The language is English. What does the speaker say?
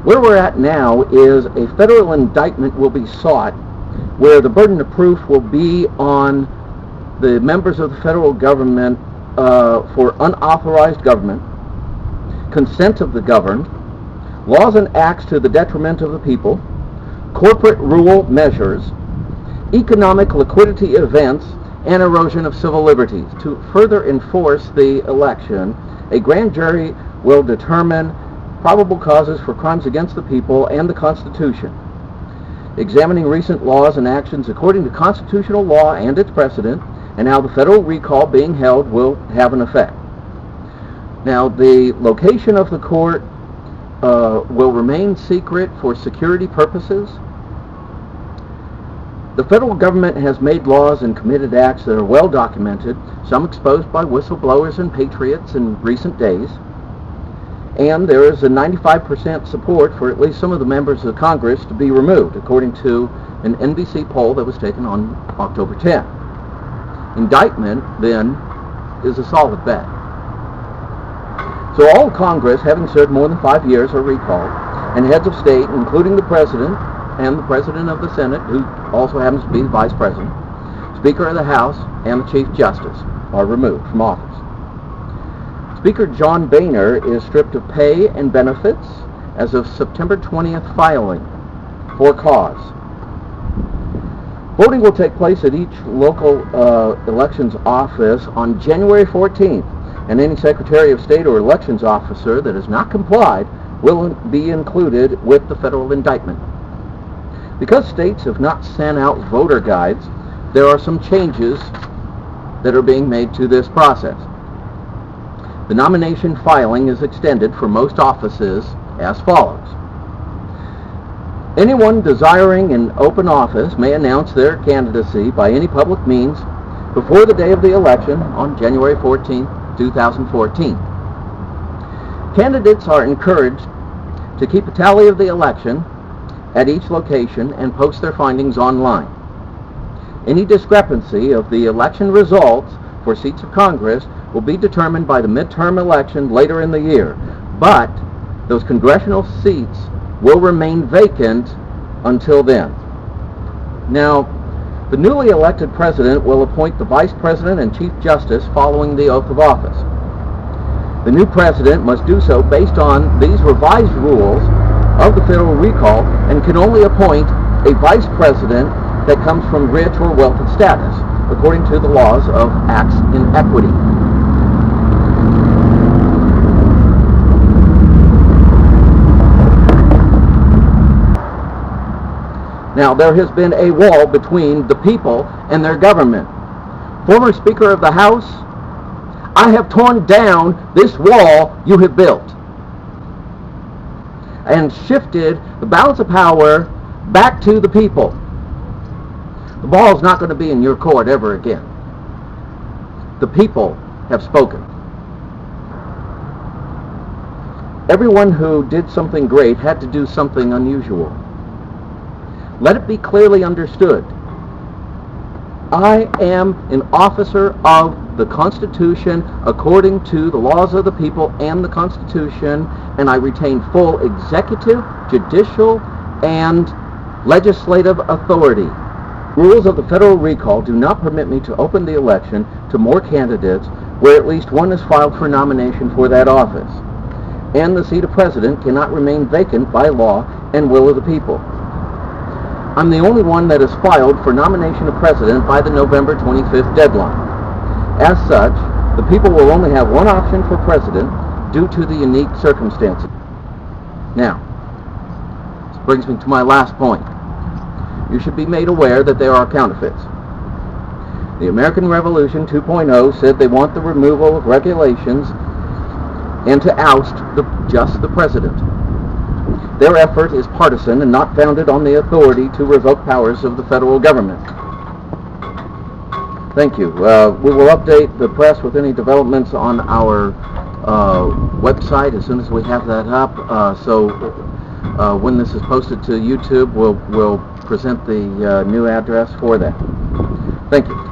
Where we're at now is a federal indictment will be sought where the burden of proof will be on the members of the federal government for unauthorized government, consent of the governed, laws and acts to the detriment of the people, corporate rule measures, economic liquidity events, and erosion of civil liberties. To further enforce the election, a grand jury will determine probable causes for crimes against the people and the Constitution, examining recent laws and actions according to constitutional law and its precedent, and how the federal recall being held will have an effect. Now, the location of the court will remain secret for security purposes. The federal government has made laws and committed acts that are well documented, some exposed by whistleblowers and patriots in recent days. And there is a 95% support for at least some of the members of Congress to be removed, according to an NBC poll that was taken on October 10th. Indictment, then, is a solid bet. So all of Congress, having served more than 5 years, are recalled, and heads of state, including the President and the President of the Senate, who also happens to be the Vice President, Speaker of the House, and the Chief Justice, are removed from office. Speaker John Boehner is stripped of pay and benefits as of September 20th filing for cause. Voting will take place at each local elections office on January 14th, and any Secretary of State or elections officer that has not complied will be included with the federal indictment. Because states have not sent out voter guides, there are some changes that are being made to this process. The nomination filing is extended for most offices as follows. Anyone desiring an open office may announce their candidacy by any public means before the day of the election on January 14, 2014. Candidates are encouraged to keep a tally of the election at each location and post their findings online. Any discrepancy of the election results for seats of Congress will be determined by the midterm election later in the year, but those congressional seats will remain vacant until then. Now, the newly elected president will appoint the vice president and chief justice following the oath of office. The new president must do so based on these revised rules of the federal recall and can only appoint a vice president that comes from rich or wealthy status, according to the laws of acts in equity. Now, there has been a wall between the people and their government. Former Speaker of the House, I have torn down this wall you have built and shifted the balance of power back to the people. The ball is not going to be in your court ever again. The people have spoken. Everyone who did something great had to do something unusual. Let it be clearly understood. I am an officer of the Constitution according to the laws of the people and the Constitution, and I retain full executive, judicial, and legislative authority. Rules of the federal recall do not permit me to open the election to more candidates where at least one is filed for nomination for that office, and the seat of president cannot remain vacant by law and will of the people. I'm the only one that is filed for nomination of president by the November 25th deadline. As such, the people will only have one option for president due to the unique circumstances. Now, this brings me to my last point. You should be made aware that there are counterfeits. The American Revolution 2.0 said they want the removal of regulations and to oust just the president. Their effort is partisan and not founded on the authority to revoke powers of the federal government. Thank you. We will update the press with any developments on our website as soon as we have that up. So when this is posted to YouTube, we'll present the new address for that. Thank you.